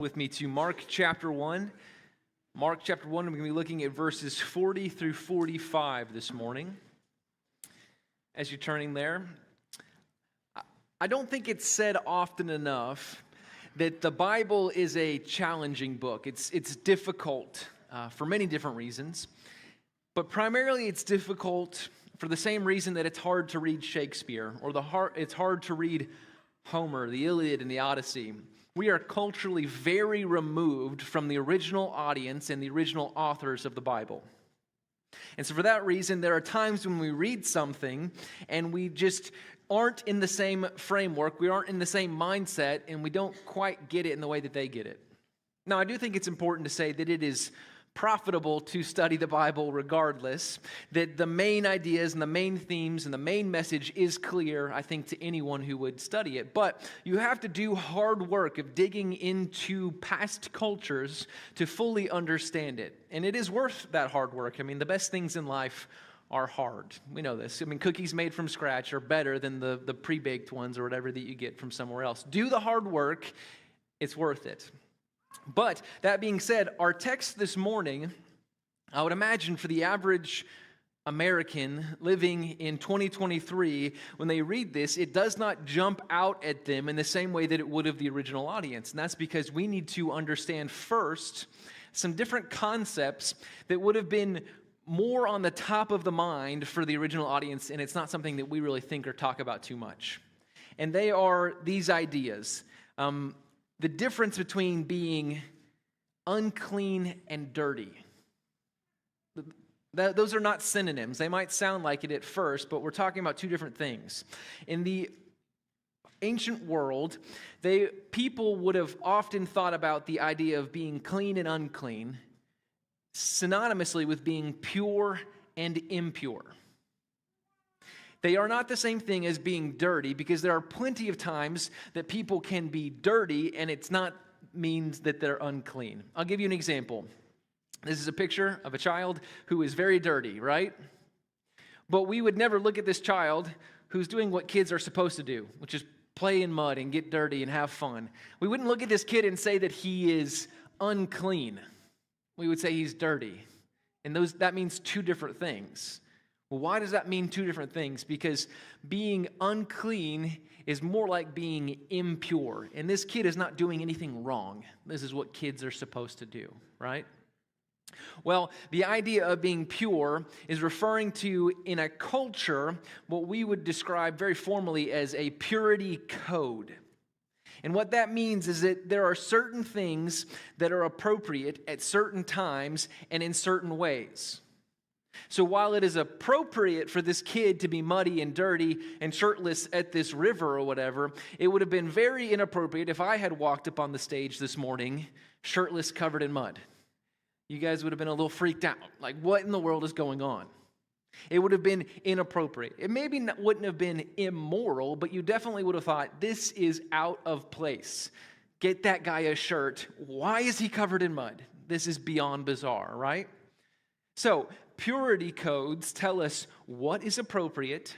With me to Mark chapter 1. Mark chapter 1, we're going to be looking at verses 40 through 45 this morning. As you're turning there, I don't think it's said often enough that the Bible is a challenging book. It's difficult for many different reasons, but primarily it's difficult for the same reason that it's hard to read Shakespeare, or it's hard to read Homer, the Iliad, and the Odyssey. We are culturally very removed from the original audience and the original authors of the Bible. And so for that reason, there are times when we read something and we just aren't in the same framework, we aren't in the same mindset, and we don't quite get it in the way that they get it. Now, I do think it's important to say that it is profitable to study the Bible regardless, that the main ideas and the main themes and the main message is clear, I think, to anyone who would study it. But you have to do hard work of digging into past cultures to fully understand it. And it is worth that hard work. I mean, the best things in life are hard. We know this. I mean, cookies made from scratch are better than the pre-baked ones or whatever that you get from somewhere else. Do the hard work. It's worth it. But that being said, our text this morning, I would imagine for the average American living in 2023, when they read this, it does not jump out at them in the same way that it would of the original audience. And that's because we need to understand first some different concepts that would have been more on the top of the mind for the original audience, and it's not something that we really think or talk about too much. And they are these ideas. The difference between being unclean and dirty. Those are not synonyms. They might sound like it at first, but we're talking about two different things. In the ancient world, people would have often thought about the idea of being clean and unclean synonymously with being pure and impure. They are not the same thing as being dirty, because there are plenty of times that people can be dirty and it's not means that they're unclean. I'll give you an example. This is a picture of a child who is very dirty, right? But we would never look at this child who's doing what kids are supposed to do, which is play in mud and get dirty and have fun. We wouldn't look at this kid and say that he is unclean. We would say he's dirty. And that means two different things. Well, why does that mean two different things? Because being unclean is more like being impure. And this kid is not doing anything wrong. This is what kids are supposed to do, right? Well, the idea of being pure is referring to, in a culture, what we would describe very formally as a purity code. And what that means is that there are certain things that are appropriate at certain times and in certain ways. So while it is appropriate for this kid to be muddy and dirty and shirtless at this river or whatever, it would have been very inappropriate if I had walked up on the stage this morning shirtless, covered in mud. You guys would have been a little freaked out. Like, what in the world is going on? It would have been inappropriate. It maybe wouldn't have been immoral, but you definitely would have thought, this is out of place. Get that guy a shirt. Why is he covered in mud? This is beyond bizarre, right? So, purity codes tell us what is appropriate,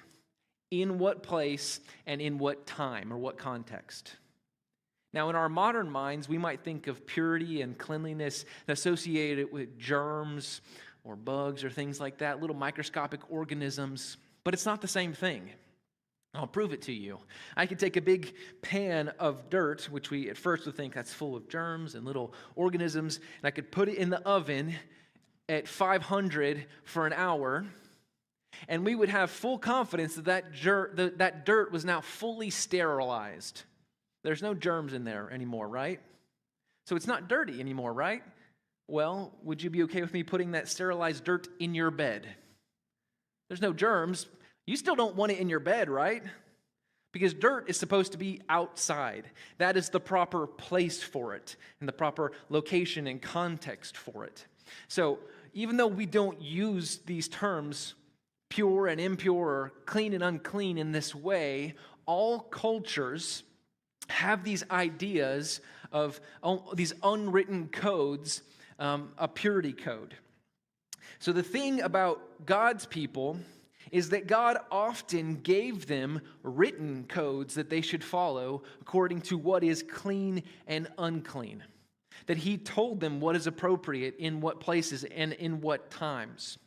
in what place, and in what time or what context. Now, in our modern minds, we might think of purity and cleanliness associated with germs or bugs or things like that, little microscopic organisms, but it's not the same thing. I'll prove it to you. I could take a big pan of dirt, which we at first would think that's full of germs and little organisms, and I could put it in the oven at 500 for an hour, and we would have full confidence that dirt was now fully sterilized. There's no germs in there anymore, right? So it's not dirty anymore, right? Well, would you be okay with me putting that sterilized dirt in your bed? There's no germs. You still don't want it in your bed, right? Because dirt is supposed to be outside. That is the proper place for it and the proper location and context for it. So even though we don't use these terms, pure and impure or clean and unclean, in this way, all cultures have these ideas of these unwritten codes, a purity code. So the thing about God's people is that God often gave them written codes that they should follow according to what is clean and unclean. that he told them what is appropriate in what places and in what times.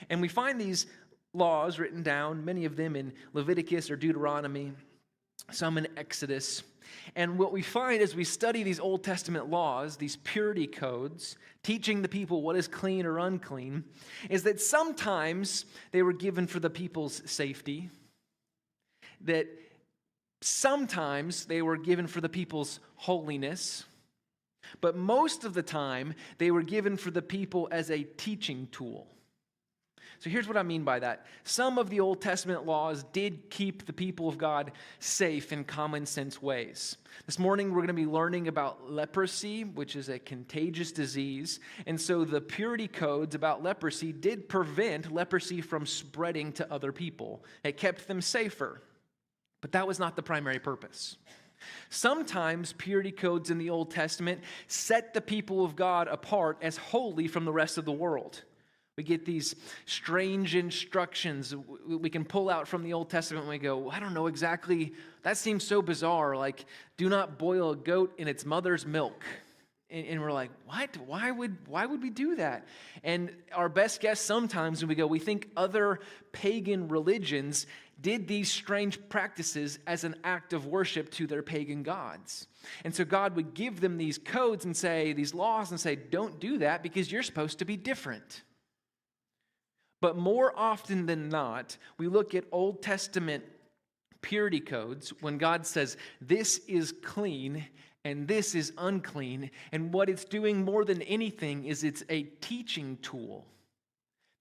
And we find these laws written down, many of them in Leviticus or Deuteronomy, some in Exodus. And what we find as we study these Old Testament laws, these purity codes, teaching the people what is clean or unclean, is that sometimes they were given for the people's safety, that sometimes they were given for the people's holiness, but most of the time they were given for the people as a teaching tool. So here's what I mean by that. Some of the Old Testament laws did keep the people of God safe in common sense ways. This morning we're going to be learning about leprosy, which is a contagious disease. And so the purity codes about leprosy did prevent leprosy from spreading to other people. It kept them safer. But that was not the primary purpose. Sometimes purity codes in the Old Testament set the people of God apart as holy from the rest of the world. We get these strange instructions we can pull out from the Old Testament and we go, I don't know exactly, that seems so bizarre, like, do not boil a goat in its mother's milk. And we're like, what? Why would we do that? And our best guess sometimes when we go, we think other pagan religions did these strange practices as an act of worship to their pagan gods. And so God would give them these codes and say, these laws and say, don't do that because you're supposed to be different. But more often than not, we look at Old Testament purity codes when God says, this is clean and this is unclean. And what it's doing more than anything is it's a teaching tool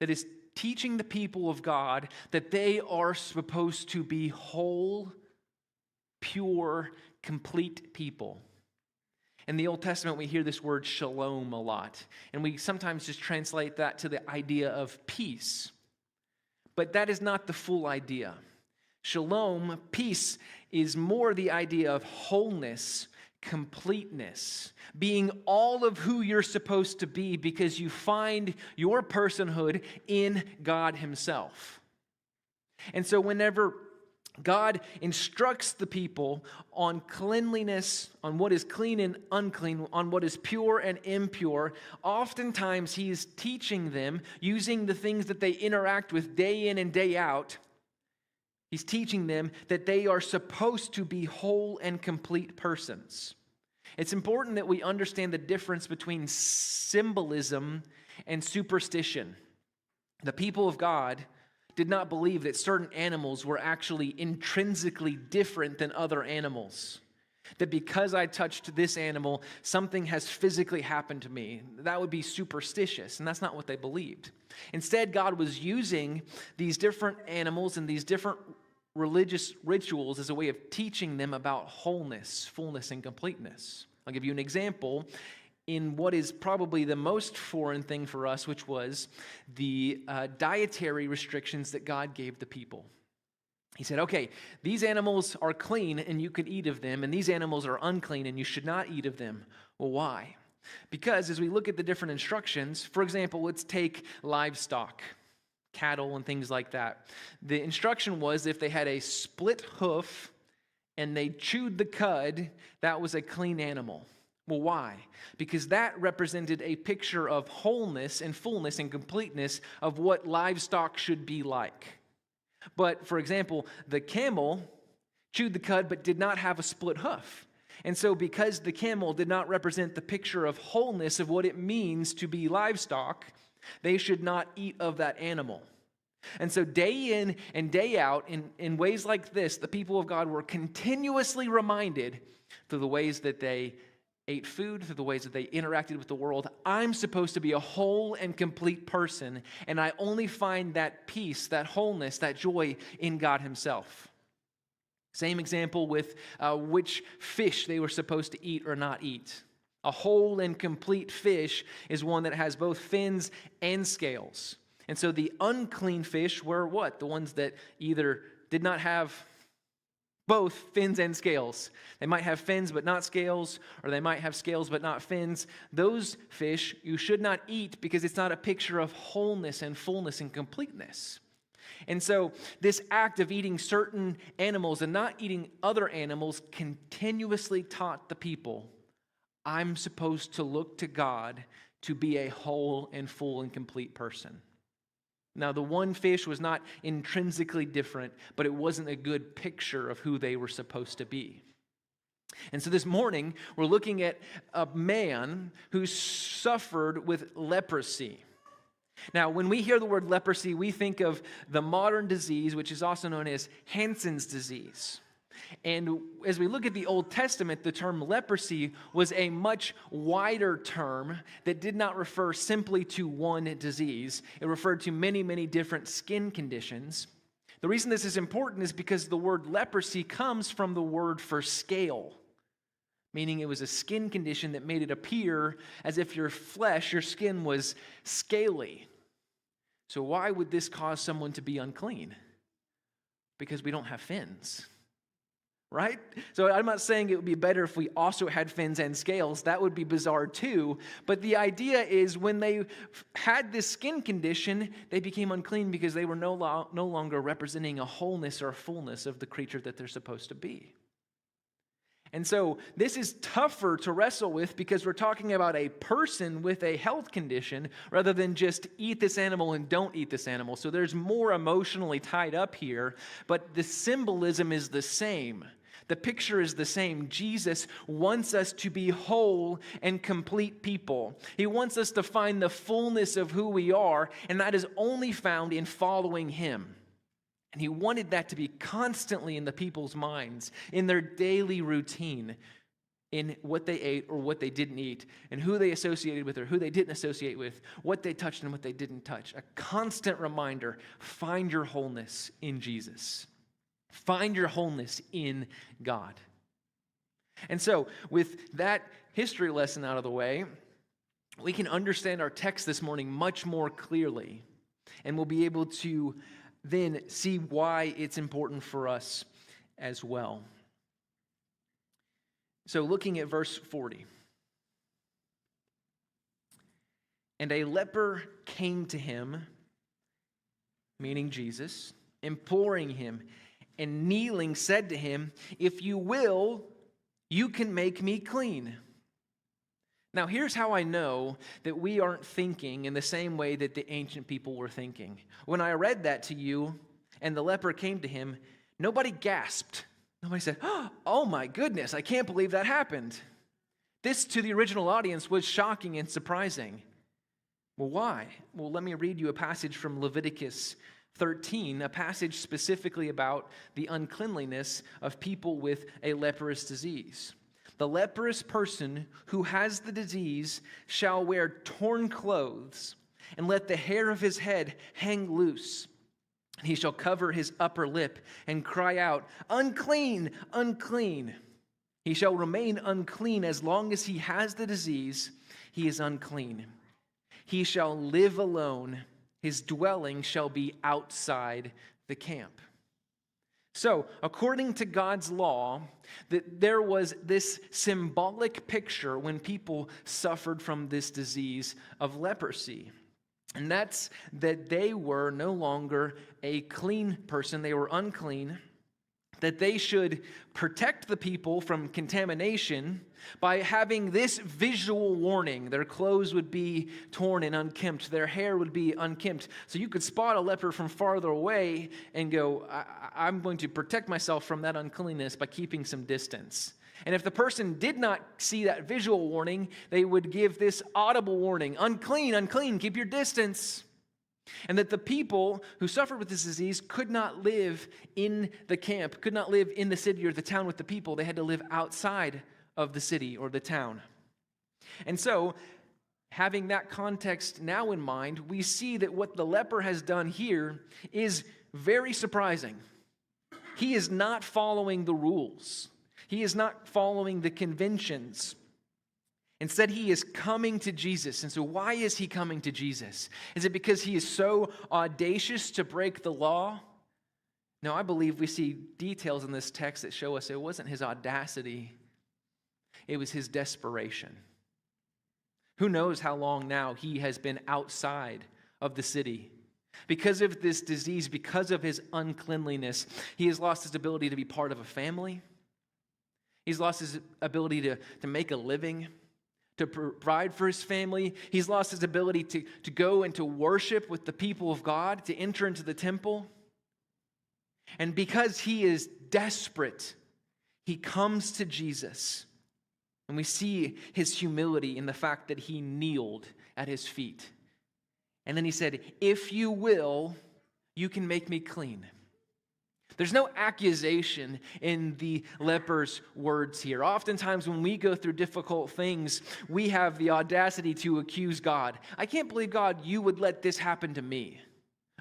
that is teaching the people of God that they are supposed to be whole, pure, complete people. In the Old Testament, we hear this word shalom a lot, and we sometimes just translate that to the idea of peace. But that is not the full idea. Shalom, peace, is more the idea of wholeness, completeness, being all of who you're supposed to be because you find your personhood in God Himself. And so whenever God instructs the people on cleanliness, on what is clean and unclean, on what is pure and impure, oftentimes He is teaching them using the things that they interact with day in and day out. He's teaching them that they are supposed to be whole and complete persons. It's important that we understand the difference between symbolism and superstition. The people of God did not believe that certain animals were actually intrinsically different than other animals. That because I touched this animal, something has physically happened to me. That would be superstitious, and that's not what they believed. Instead, God was using these different animals and these different religious rituals as a way of teaching them about wholeness, fullness, and completeness. I'll give you an example in what is probably the most foreign thing for us, which was the dietary restrictions that God gave the people. He said, okay, these animals are clean and you can eat of them, and these animals are unclean and you should not eat of them. Well, why? Because as we look at the different instructions, for example, let's take livestock, cattle and things like that. The instruction was if they had a split hoof and they chewed the cud, that was a clean animal. Well, why? Because that represented a picture of wholeness and fullness and completeness of what livestock should be like. But, for example, the camel chewed the cud but did not have a split hoof. And so because the camel did not represent the picture of wholeness of what it means to be livestock, they should not eat of that animal. And so day in and day out, in ways like this, the people of God were continuously reminded through the ways that they ate food, through the ways that they interacted with the world, I'm supposed to be a whole and complete person, and I only find that peace, that wholeness, that joy in God Himself. Same example with which fish they were supposed to eat or not eat. A whole and complete fish is one that has both fins and scales. And so the unclean fish were what? The ones that either did not have both fins and scales. They might have fins but not scales, or they might have scales but not fins. Those fish you should not eat because it's not a picture of wholeness and fullness and completeness. And so this act of eating certain animals and not eating other animals continuously taught the people, I'm supposed to look to God to be a whole and full and complete person. Now, the one fish was not intrinsically different, but it wasn't a good picture of who they were supposed to be. And so this morning, we're looking at a man who suffered with leprosy. Now, when we hear the word leprosy, we think of the modern disease, which is also known as Hansen's disease. And as we look at the Old Testament, the term leprosy was a much wider term that did not refer simply to one disease. It referred to many, many different skin conditions. The reason this is important is because the word leprosy comes from the word for scale, meaning it was a skin condition that made it appear as if your flesh, your skin was scaly. So why would this cause someone to be unclean? Because we don't have fins. Right? So I'm not saying it would be better if we also had fins and scales. That would be bizarre too. But the idea is when they had this skin condition, they became unclean because they were no longer representing a wholeness or a fullness of the creature that they're supposed to be. And so this is tougher to wrestle with because we're talking about a person with a health condition rather than just eat this animal and don't eat this animal. So there's more emotionally tied up here, but the symbolism is the same. The picture is the same. Jesus wants us to be whole and complete people. He wants us to find the fullness of who we are, and that is only found in following Him. And He wanted that to be constantly in the people's minds, in their daily routine, in what they ate or what they didn't eat, and who they associated with or who they didn't associate with, what they touched and what they didn't touch. A constant reminder, find your wholeness in Jesus. Find your wholeness in God. And so, with that history lesson out of the way, we can understand our text this morning much more clearly, and we'll be able to then see why it's important for us as well. So, looking at verse 40. And a leper came to him, meaning Jesus, imploring him, and kneeling said to him, "If you will, you can make me clean." Now, here's how I know that we aren't thinking in the same way that the ancient people were thinking. When I read that to you, and the leper came to him, nobody gasped. Nobody said, "Oh my goodness, I can't believe that happened." This, to the original audience, was shocking and surprising. Well, why? Well, let me read you a passage from Leviticus 13, a passage specifically about the uncleanliness of people with a leprous disease. The leprous person who has the disease shall wear torn clothes and let the hair of his head hang loose. And he shall cover his upper lip and cry out, "Unclean, unclean." He shall remain unclean as long as he has the disease. He is unclean. He shall live alone. His dwelling shall be outside the camp. So, according to God's law, that there was this symbolic picture when people suffered from this disease of leprosy. And that's that they were no longer a clean person, they were unclean, that they should protect the people from contamination by having this visual warning. Their clothes would be torn and unkempt. Their hair would be unkempt. So you could spot a leper from farther away and go, I'm going to protect myself from that uncleanness by keeping some distance. And if the person did not see that visual warning, they would give this audible warning, "Unclean, unclean, keep your distance." And that the people who suffered with this disease could not live in the camp, could not live in the city or the town with the people. They had to live outside of the city or the town. And so, having that context now in mind, we see that what the leper has done here is very surprising. He is not following the rules. He is not following the conventions. Instead, he is coming to Jesus. And so why is he coming to Jesus? Is it because he is so audacious to break the law? No, I believe we see details in this text that show us it wasn't his audacity. It was his desperation. Who knows how long now he has been outside of the city. Because of this disease, because of his uncleanliness, he has lost his ability to be part of a family. He's lost his ability to make a living. to provide for his family. He's lost his ability to go and to worship with the people of God, to enter into the temple. And because he is desperate, he comes to Jesus. And we see his humility in the fact that he kneeled at his feet. And then he said, "If you will, you can make me clean." There's no accusation in the leper's words here. Oftentimes when we go through difficult things, we have the audacity to accuse God. I can't believe, God, you would let this happen to me.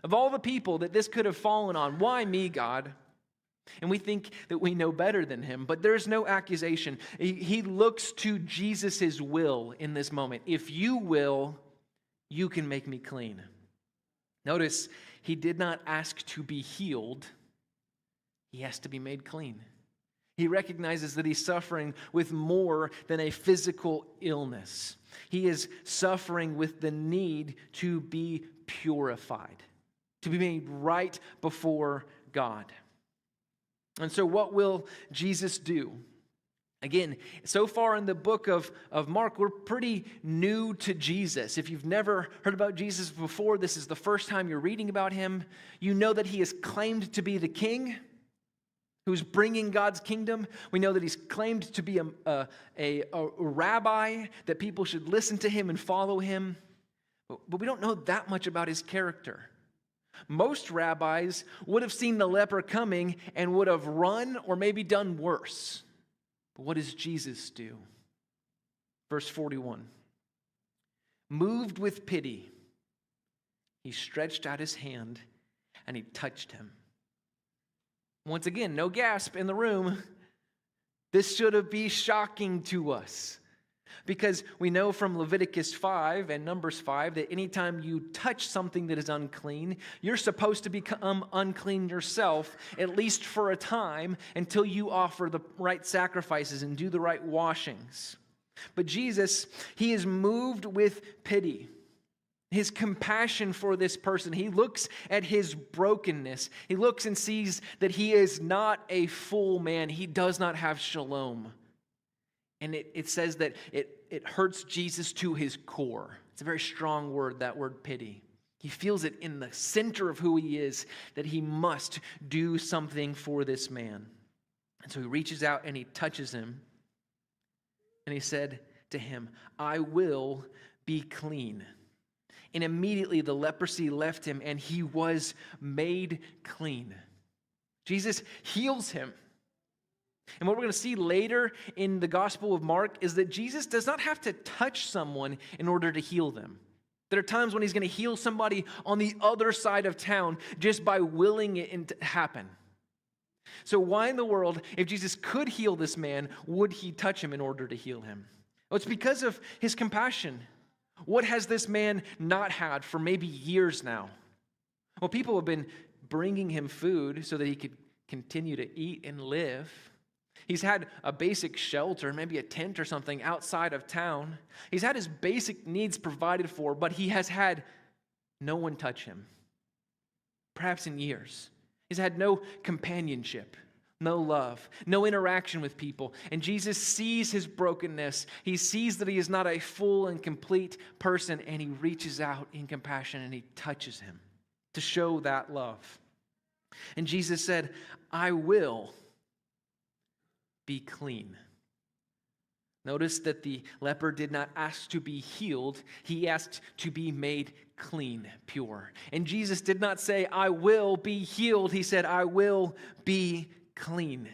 Of all the people that this could have fallen on, why me, God? And we think that we know better than him, but there's no accusation. He looks to Jesus' will in this moment. If you will, you can make me clean. Notice, he did not ask to be healed. He has to be made clean. He recognizes that he's suffering with more than a physical illness. He is suffering with the need to be purified, to be made right before God. And so what will Jesus do? Again, so far in the book of Mark, we're pretty new to Jesus. If you've never heard about Jesus before, this is the first time you're reading about him. You know that he is claimed to be the king who's bringing God's kingdom. We know that he's claimed to be a rabbi, that people should listen to him and follow him. But we don't know that much about his character. Most rabbis would have seen the leper coming and would have run or maybe done worse. But what does Jesus do? Verse 41. Moved with pity, he stretched out his hand and he touched him. Once again, no gasp in the room. This should be shocking to us, because we know from Leviticus 5 and Numbers 5 that anytime you touch something that is unclean, you're supposed to become unclean yourself, at least for a time, until you offer the right sacrifices and do the right washings. But Jesus, he is moved with pity. His compassion for this person. He looks at his brokenness. He looks and sees that he is not a full man. He does not have shalom. And it says that it hurts Jesus to his core. It's a very strong word, that word pity. He feels it in the center of who he is, that he must do something for this man. And so he reaches out and he touches him. And he said to him, "I will be clean." And immediately the leprosy left him and he was made clean. Jesus heals him. And what we're going to see later in the Gospel of Mark is that Jesus does not have to touch someone in order to heal them. There are times when he's going to heal somebody on the other side of town just by willing it to happen. So why in the world, if Jesus could heal this man, would he touch him in order to heal him? Well, it's because of his compassion. What has this man not had for maybe years now? Well, people have been bringing him food so that he could continue to eat and live. He's had a basic shelter, maybe a tent or something outside of town. He's had his basic needs provided for, but he has had no one touch him, perhaps in years. He's had no companionship, no love, no interaction with people. And Jesus sees his brokenness. He sees that he is not a full and complete person, and he reaches out in compassion and he touches him to show that love. And Jesus said, "I will be clean." Notice that the leper did not ask to be healed. He asked to be made clean, pure. And Jesus did not say, "I will be healed." He said, "I will be clean."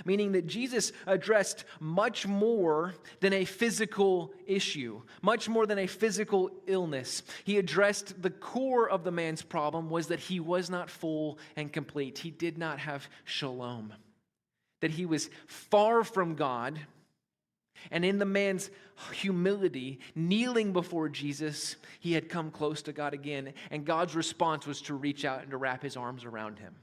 Meaning that Jesus addressed much more than a physical issue, much more than a physical illness. He addressed the core of the man's problem was that he was not full and complete. He did not have shalom. That he was far from God. And in the man's humility, kneeling before Jesus, he had come close to God again. And God's response was to reach out and to wrap his arms around him.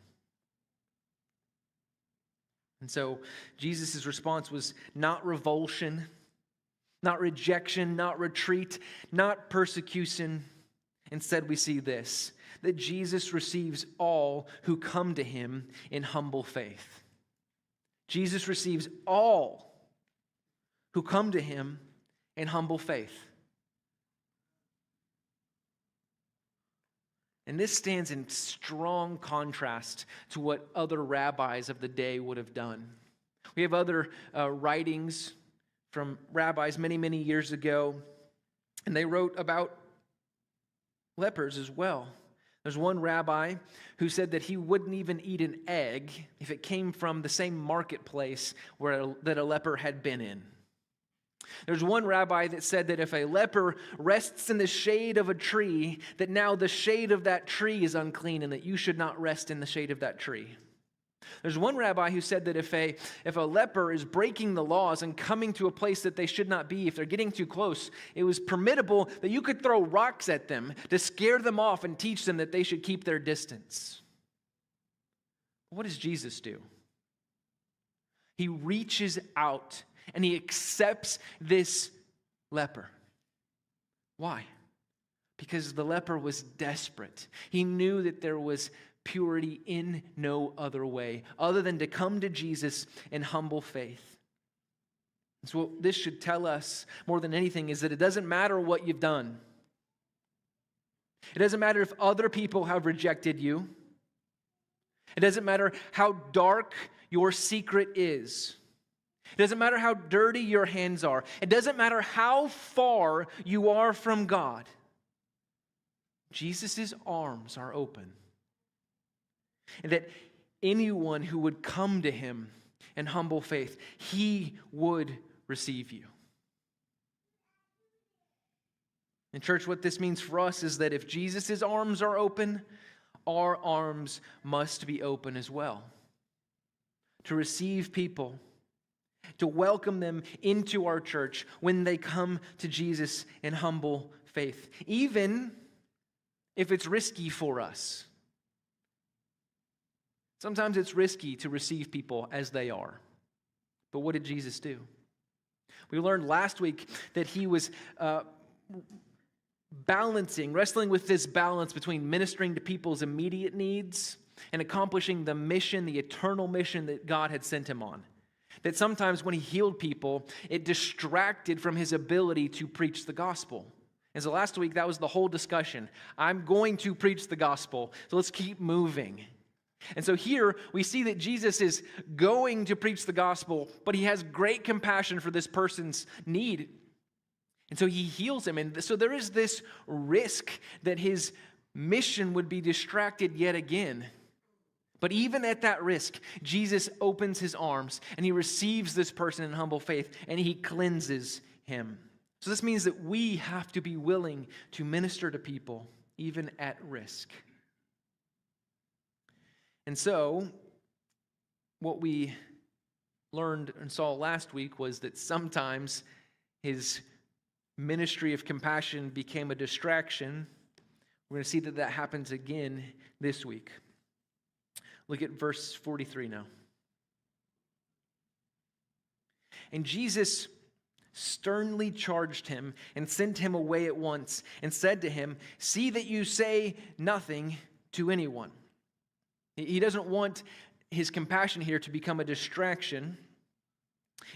And so Jesus' response was not revulsion, not rejection, not retreat, not persecution. Instead, we see this, that Jesus receives all who come to him in humble faith. Jesus receives all who come to him and humble faith. And this stands in strong contrast to what other rabbis of the day would have done. We have other writings from rabbis many, many years ago, and they wrote about lepers as well. There's one rabbi who said that he wouldn't even eat an egg if it came from the same marketplace that a leper had been in. There's one rabbi that said that if a leper rests in the shade of a tree, that now the shade of that tree is unclean and that you should not rest in the shade of that tree. There's one rabbi who said that if a leper is breaking the laws and coming to a place that they should not be, if they're getting too close, it was permittable that you could throw rocks at them to scare them off and teach them that they should keep their distance. What does Jesus do? He reaches out and he accepts this leper. Why? Because the leper was desperate. He knew that there was purity in no other way other than to come to Jesus in humble faith. And so what this should tell us more than anything is that it doesn't matter what you've done. It doesn't matter if other people have rejected you. It doesn't matter how dark your secret is. It doesn't matter how dirty your hands are. It doesn't matter how far you are from God. Jesus' arms are open. And that anyone who would come to him in humble faith, he would receive you. In church, what this means for us is that if Jesus' arms are open, our arms must be open as well. To receive people, to welcome them into our church when they come to Jesus in humble faith, even if it's risky for us. Sometimes it's risky to receive people as they are. But what did Jesus do? We learned last week that he was wrestling with this balance between ministering to people's immediate needs and accomplishing the mission, the eternal mission that God had sent him on. That sometimes when he healed people, it distracted from his ability to preach the gospel. And so last week, that was the whole discussion. I'm going to preach the gospel, so let's keep moving. And so here we see that Jesus is going to preach the gospel, but he has great compassion for this person's need. And so he heals him. And so there is this risk that his mission would be distracted yet again. But even at that risk, Jesus opens his arms and he receives this person in humble faith and he cleanses him. So this means that we have to be willing to minister to people even at risk. And so, what we learned and saw last week was that sometimes his ministry of compassion became a distraction. We're going to see that that happens again this week. Look at verse 43 now. And Jesus sternly charged him and sent him away at once and said to him, "See that you say nothing to anyone." He doesn't want his compassion here to become a distraction.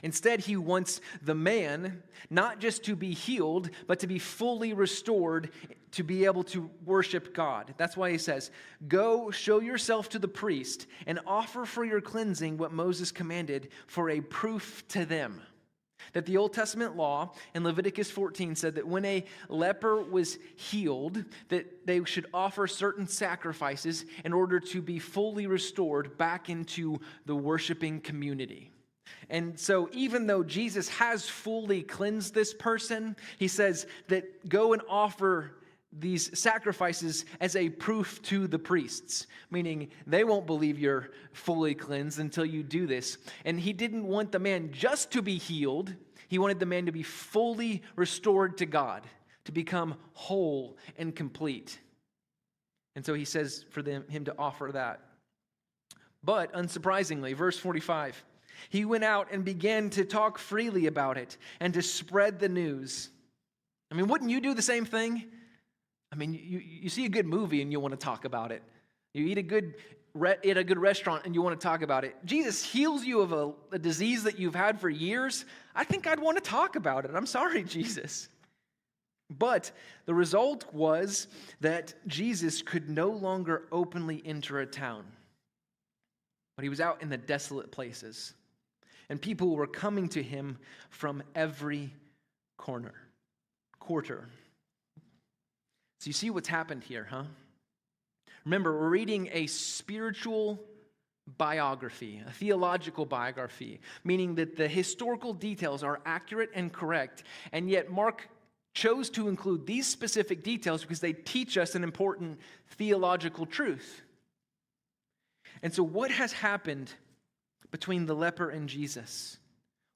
Instead, he wants the man not just to be healed, but to be fully restored to be able to worship God. That's why he says, "Go show yourself to the priest and offer for your cleansing what Moses commanded for a proof to them." That the Old Testament law in Leviticus 14 said that when a leper was healed, that they should offer certain sacrifices in order to be fully restored back into the worshiping community. And so even though Jesus has fully cleansed this person, he says that go and offer these sacrifices as a proof to the priests, meaning they won't believe you're fully cleansed until you do this. And he didn't want the man just to be healed. He wanted the man to be fully restored to God, to become whole and complete. And so he says for him to offer that. But unsurprisingly, verse 45, he went out and began to talk freely about it and to spread the news. I mean, wouldn't you do the same thing? I mean, you see a good movie and you want to talk about it. You eat at a good restaurant and you want to talk about it. Jesus heals you of a disease that you've had for years. I think I'd want to talk about it. I'm sorry, Jesus. But the result was that Jesus could no longer openly enter a town. But he was out in the desolate places. And people were coming to him from every quarter. So you see what's happened here, huh? Remember, we're reading a spiritual biography, a theological biography, meaning that the historical details are accurate and correct, and yet Mark chose to include these specific details because they teach us an important theological truth. And so what has happened between the leper and Jesus?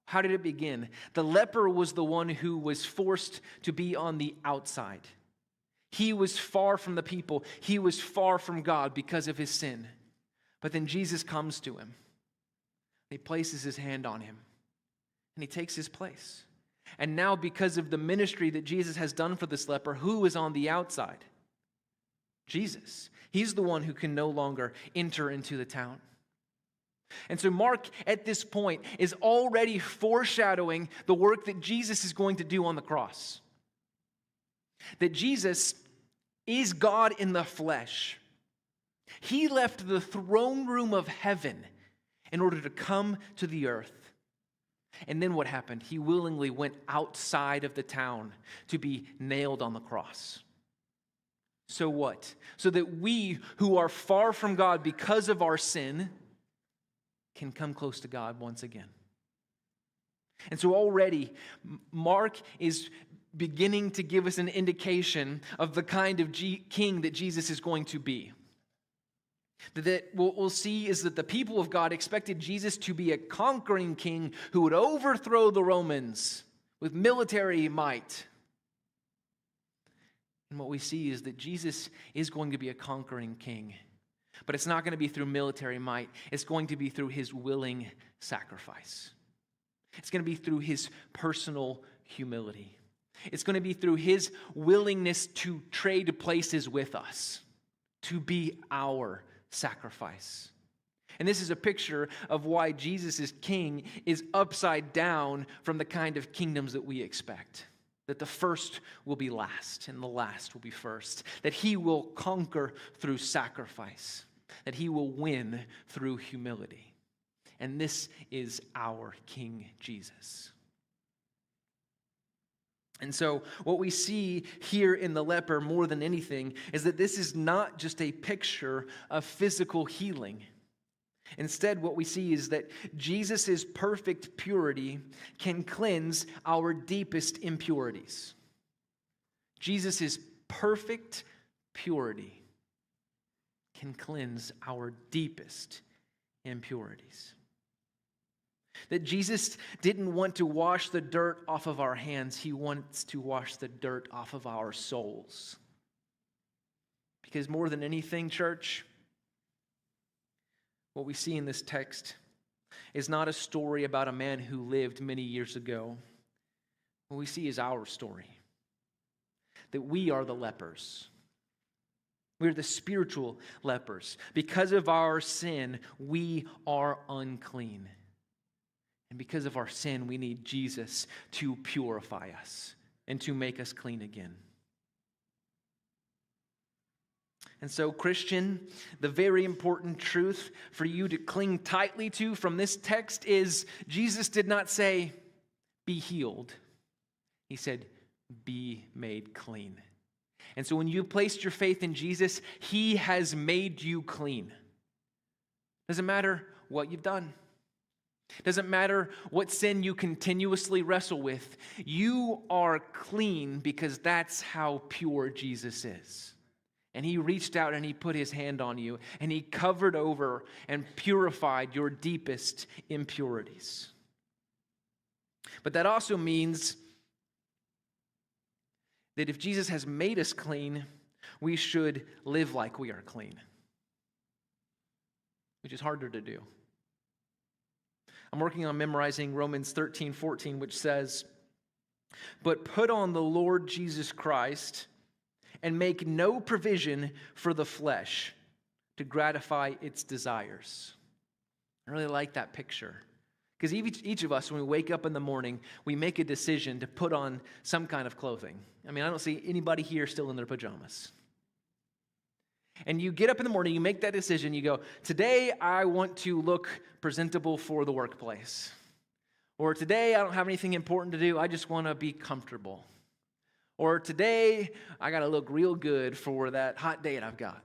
How did it begin? The leper was the one who was forced to be on the outside. He was far from the people. He was far from God because of his sin. But then Jesus comes to him. He places his hand on him. And he takes his place. And now because of the ministry that Jesus has done for this leper, who is on the outside? Jesus. He's the one who can no longer enter into the town. And so Mark, at this point, is already foreshadowing the work that Jesus is going to do on the cross. That Jesus is God in the flesh. He left the throne room of heaven in order to come to the earth. And then what happened? He willingly went outside of the town to be nailed on the cross. So what? So that we who are far from God because of our sin can come close to God once again. And so already, Mark is beginning to give us an indication of the kind of king that Jesus is going to be. That what we'll see is that the people of God expected Jesus to be a conquering king who would overthrow the Romans with military might. And what we see is that Jesus is going to be a conquering king. But it's not going to be through military might. It's going to be through his willing sacrifice. It's going to be through his personal humility. It's going to be through his willingness to trade places with us, to be our sacrifice. And this is a picture of why Jesus as king is upside down from the kind of kingdoms that we expect. That the first will be last and the last will be first. That he will conquer through sacrifice. That he will win through humility. And this is our King Jesus. And so what we see here in the leper more than anything is that this is not just a picture of physical healing. Instead, what we see is that Jesus' perfect purity can cleanse our deepest impurities. Jesus' perfect purity can cleanse our deepest impurities. That Jesus didn't want to wash the dirt off of our hands. He wants to wash the dirt off of our souls. Because more than anything, church, what we see in this text is not a story about a man who lived many years ago. What we see is our story. That we are the lepers. We're the spiritual lepers. Because of our sin, we are unclean. And because of our sin, we need Jesus to purify us and to make us clean again. And so, Christian, the very important truth for you to cling tightly to from this text is Jesus did not say, be healed. He said, be made clean. And so when you placed your faith in Jesus, he has made you clean. Doesn't matter what you've done. Doesn't matter what sin you continuously wrestle with. You are clean because that's how pure Jesus is. And he reached out and he put his hand on you and he covered over and purified your deepest impurities. But that also means that if Jesus has made us clean, we should live like we are clean, which is harder to do. I'm working on memorizing Romans 13:14, which says, but put on the Lord Jesus Christ and make no provision for the flesh to gratify its desires. I really like that picture. Because each of us, when we wake up in the morning, we make a decision to put on some kind of clothing. I mean, I don't see anybody here still in their pajamas. And you get up in the morning, you make that decision, you go, today I want to look presentable for the workplace. Or today I don't have anything important to do, I just want to be comfortable. Or today I got to look real good for that hot date I've got.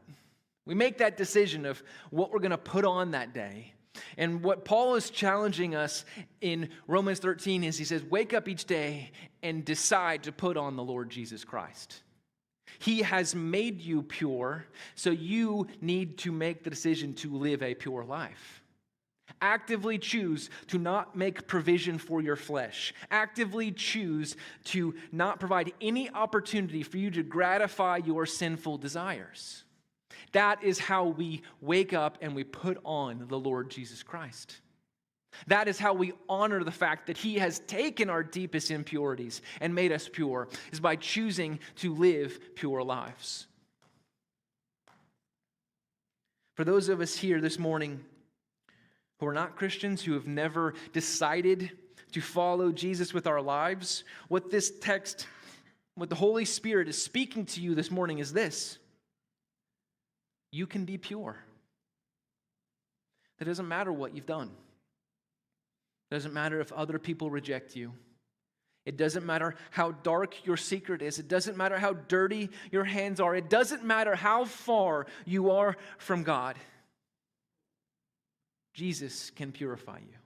We make that decision of what we're going to put on that day. And what Paul is challenging us in Romans 13 is he says, wake up each day and decide to put on the Lord Jesus Christ. He has made you pure, so you need to make the decision to live a pure life. Actively choose to not make provision for your flesh. Actively choose to not provide any opportunity for you to gratify your sinful desires. That is how we wake up and we put on the Lord Jesus Christ. That is how we honor the fact that he has taken our deepest impurities and made us pure, is by choosing to live pure lives. For those of us here this morning who are not Christians, who have never decided to follow Jesus with our lives, what this text, what the Holy Spirit is speaking to you this morning is this: you can be pure. It doesn't matter what you've done. It doesn't matter if other people reject you. It doesn't matter how dark your secret is. It doesn't matter how dirty your hands are. It doesn't matter how far you are from God. Jesus can purify you.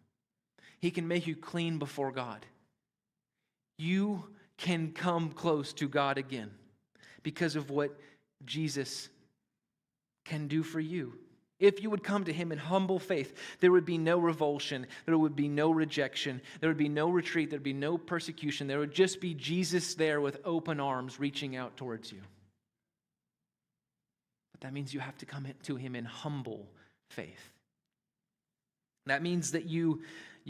He can make you clean before God. You can come close to God again because of what Jesus can do for you. If you would come to him in humble faith, there would be no revulsion, there would be no rejection, there would be no retreat, there would be no persecution. There would just be Jesus there with open arms reaching out towards you. But that means you have to come to him in humble faith. That means that you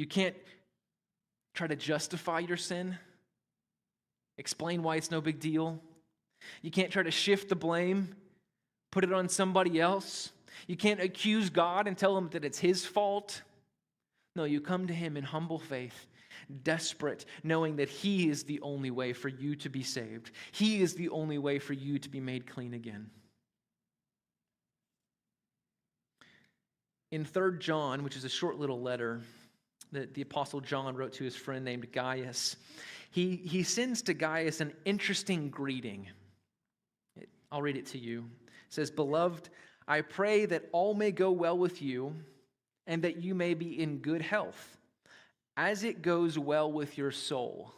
can't try to justify your sin, explain why it's no big deal. You can't try to shift the blame, put it on somebody else. You can't accuse God and tell him that it's his fault. No, you come to him in humble faith, desperate, knowing that he is the only way for you to be saved. He is the only way for you to be made clean again. In 3 John, which is a short little letter that the Apostle John wrote to his friend named Gaius, he sends to Gaius an interesting greeting. I'll read it to you. It says, "Beloved, I pray that all may go well with you and that you may be in good health, as it goes well with your soul."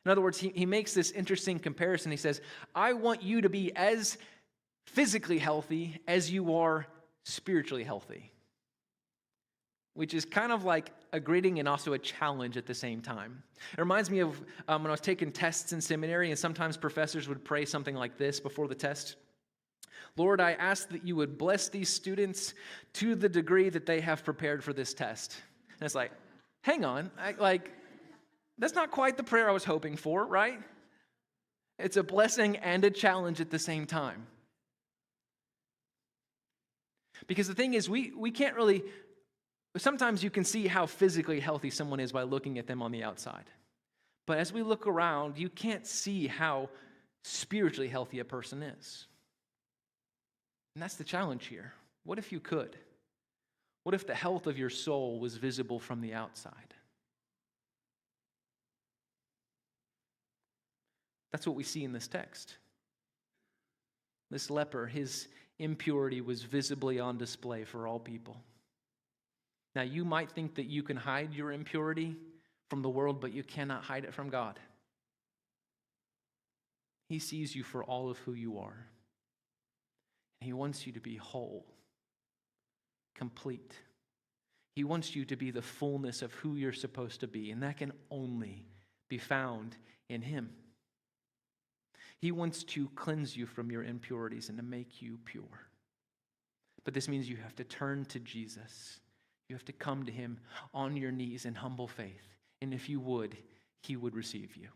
In other words, he makes this interesting comparison. He says, I want you to be as physically healthy as you are spiritually healthy, which is kind of like a greeting and also a challenge at the same time. It reminds me of when I was taking tests in seminary, and sometimes professors would pray something like this before the test. Lord, I ask that you would bless these students to the degree that they have prepared for this test. And it's like, hang on, that's not quite the prayer I was hoping for, right? It's a blessing and a challenge at the same time. Because the thing is, we can't really, sometimes you can see how physically healthy someone is by looking at them on the outside. But as we look around, you can't see how spiritually healthy a person is. And that's the challenge here. What if you could? What if the health of your soul was visible from the outside? That's what we see in this text. This leper, his impurity was visibly on display for all people. Now, you might think that you can hide your impurity from the world, but you cannot hide it from God. He sees you for all of who you are. He wants you to be whole, complete. He wants you to be the fullness of who you're supposed to be, and that can only be found in him. He wants to cleanse you from your impurities and to make you pure. But this means you have to turn to Jesus. You have to come to him on your knees in humble faith. And if you would, he would receive you.